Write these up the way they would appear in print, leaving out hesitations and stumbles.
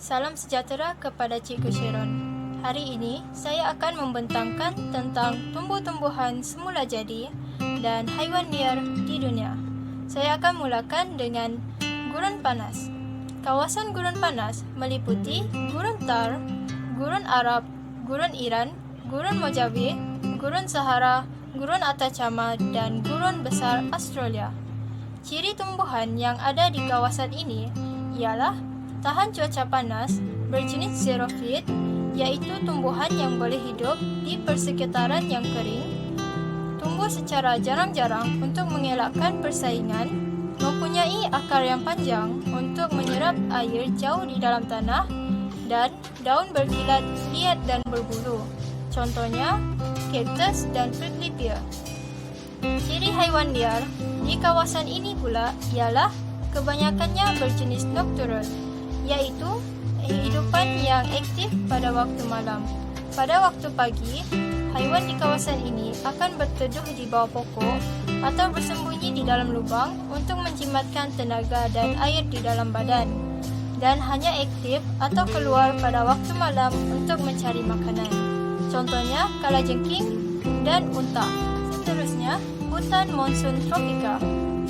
Salam sejahtera kepada Cikgu Sharon. Hari ini, saya akan membentangkan tentang tumbuh-tumbuhan semula jadi dan haiwan liar di dunia. Saya akan mulakan dengan gurun panas. Kawasan gurun panas meliputi gurun Thar, gurun Arab, gurun Iran, gurun Mojave, gurun Sahara, gurun Atacama, dan gurun besar Australia. Ciri tumbuhan yang ada di kawasan ini ialah tahan cuaca panas, berjenis xerophyt, iaitu tumbuhan yang boleh hidup di persekitaran yang kering, tumbuh secara jarang-jarang untuk mengelakkan persaingan, mempunyai akar yang panjang untuk menyerap air jauh di dalam tanah, dan daun berkilat, liat dan berbulu. Contohnya, kaktus dan prickly pear. Ciri haiwan liar di kawasan ini pula ialah kebanyakannya berjenis nocturnal, iaitu kehidupan yang aktif pada waktu malam. Pada waktu pagi, haiwan di kawasan ini akan berteduh di bawah pokok atau bersembunyi di dalam lubang untuk menjimatkan tenaga dan air di dalam badan, dan hanya aktif atau keluar pada waktu malam untuk mencari makanan. Contohnya kalajengking dan unta. Seterusnya, hutan monsun tropika.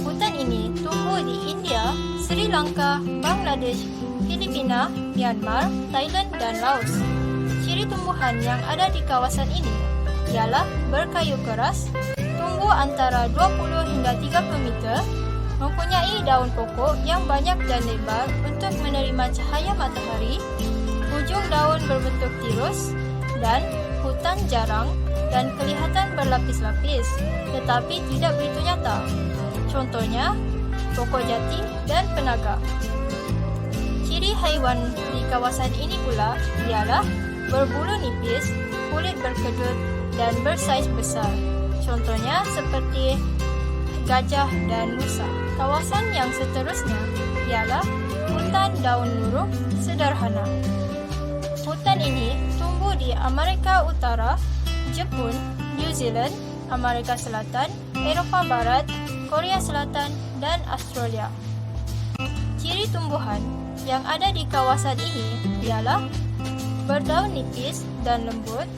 Hutan ini tumbuh di India, Sri Lanka, Bangladesh, Filipina, Myanmar, Thailand, dan Laos. Ciri tumbuhan yang ada di kawasan ini ialah berkayu keras, tumbuh antara 20 hingga 30 meter, mempunyai daun pokok yang banyak dan lebar untuk menerima cahaya matahari, ujung daun berbentuk tirus, dan hutan jarang dan kelihatan berlapis-lapis, tetapi tidak begitu nyata. Contohnya, pokok jati dan penaga. Ciri haiwan di kawasan ini pula ialah berbulu nipis, kulit berkedut dan bersaiz besar. Contohnya seperti gajah dan rusa. Kawasan yang seterusnya ialah hutan daun luruh sederhana. Hutan ini tumbuh di Amerika Utara, Jepun, New Zealand, Amerika Selatan, Eropah Barat, Korea Selatan, dan Australia. Ciri tumbuhan yang ada di kawasan ini ialah berdaun nipis dan lembut,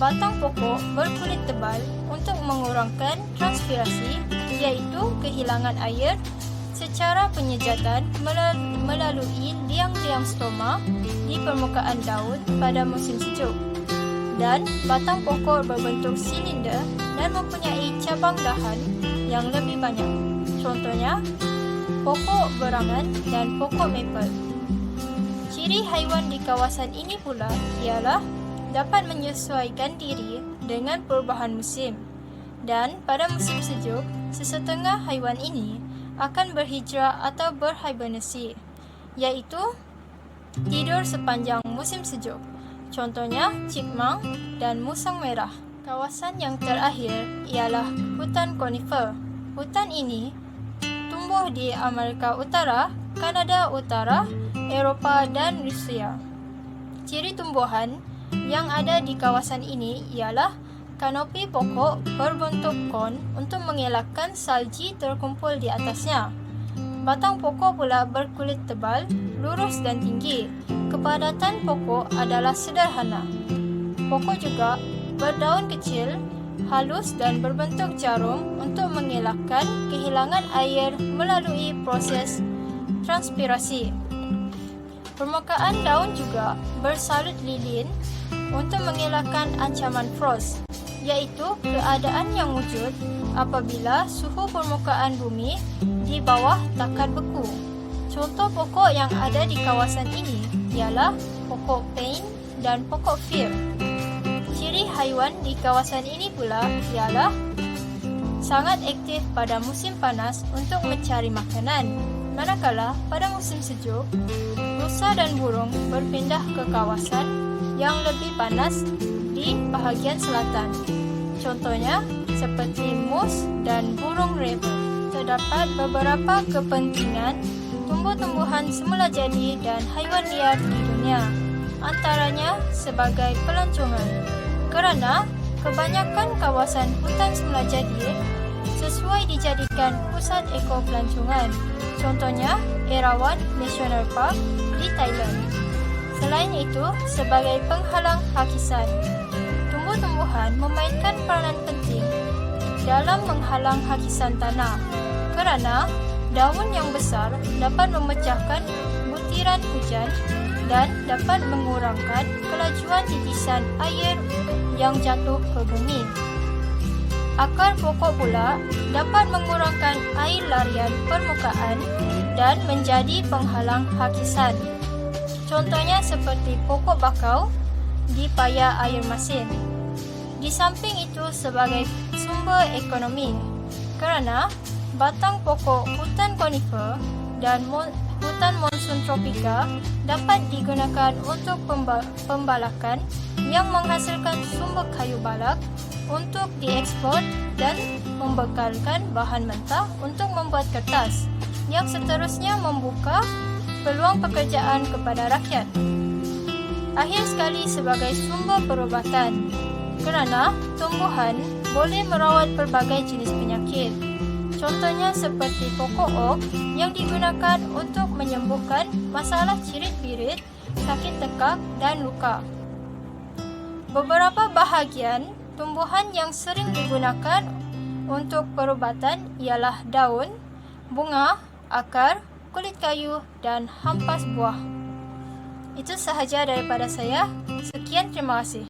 batang pokok berkulit tebal untuk mengurangkan transpirasi, iaitu kehilangan air secara penyejatan melalui liang-liang stoma di permukaan daun pada musim sejuk, dan batang pokok berbentuk silinder dan mempunyai cabang dahan yang lebih banyak. Contohnya, pokok berangan dan pokok maple. Ciri haiwan di kawasan ini pula ialah dapat menyesuaikan diri dengan perubahan musim, dan pada musim sejuk, sesetengah haiwan ini akan berhijrah atau berhibernasi, iaitu tidur sepanjang musim sejuk. Contohnya chipmunk dan musang merah. Kawasan yang terakhir ialah hutan konifer. Hutan ini tumbuh di Amerika Utara, Kanada Utara, Eropah, dan Rusia. Ciri tumbuhan yang ada di kawasan ini ialah kanopi pokok berbentuk kon untuk mengelakkan salji terkumpul di atasnya. Batang pokok pula berkulit tebal, lurus dan tinggi. Kepadatan pokok adalah sederhana. Pokok juga berdaun kecil, halus dan berbentuk jarum untuk mengelakkan kehilangan air melalui proses transpirasi. Permukaan daun juga bersalut lilin untuk mengelakkan ancaman frost, iaitu keadaan yang wujud apabila suhu permukaan bumi di bawah takkan beku. Contoh pokok yang ada di kawasan ini ialah pokok pine dan pokok fir. Ciri haiwan di kawasan ini pula ialah sangat aktif pada musim panas untuk mencari makanan, manakala pada musim sejuk, rusa dan burung berpindah ke kawasan yang lebih panas di bahagian selatan. Contohnya seperti moose dan burung raven. Terdapat beberapa kepentingan tumbuh-tumbuhan semula jadi dan haiwan liar di dunia, antaranya sebagai pelancongan. Kerana kebanyakan kawasan hutan semula jadi sesuai dijadikan pusat ekopelancongan. Contohnya Erawan National Park di Thailand. Selain itu, sebagai penghalang hakisan, tumbuh-tumbuhan memainkan peranan penting dalam menghalang hakisan tanah kerana daun yang besar dapat memecahkan butiran hujan dan dapat mengurangkan kelajuan titisan air yang jatuh ke bumi. Akar pokok pula dapat mengurangkan air larian permukaan dan menjadi penghalang hakisan. Contohnya seperti pokok bakau di paya air masin. Di samping itu sebagai sumber ekonomi kerana batang pokok hutan konifer dan hutan monsun tropika dapat digunakan untuk pembalakan yang menghasilkan sumber kayu balak untuk diekspor dan membekalkan bahan mentah untuk membuat kertas yang seterusnya membuka peluang pekerjaan kepada rakyat. Akhir sekali sebagai sumber perubatan kerana tumbuhan boleh merawat pelbagai jenis penyakit. Contohnya seperti pokok oak yang digunakan untuk menyembuhkan masalah cirit-birit, sakit tekak dan luka. Beberapa bahagian tumbuhan yang sering digunakan untuk perubatan ialah daun, bunga, akar, kulit kayu dan hampas buah. Itu sahaja daripada saya. Sekian, terima kasih.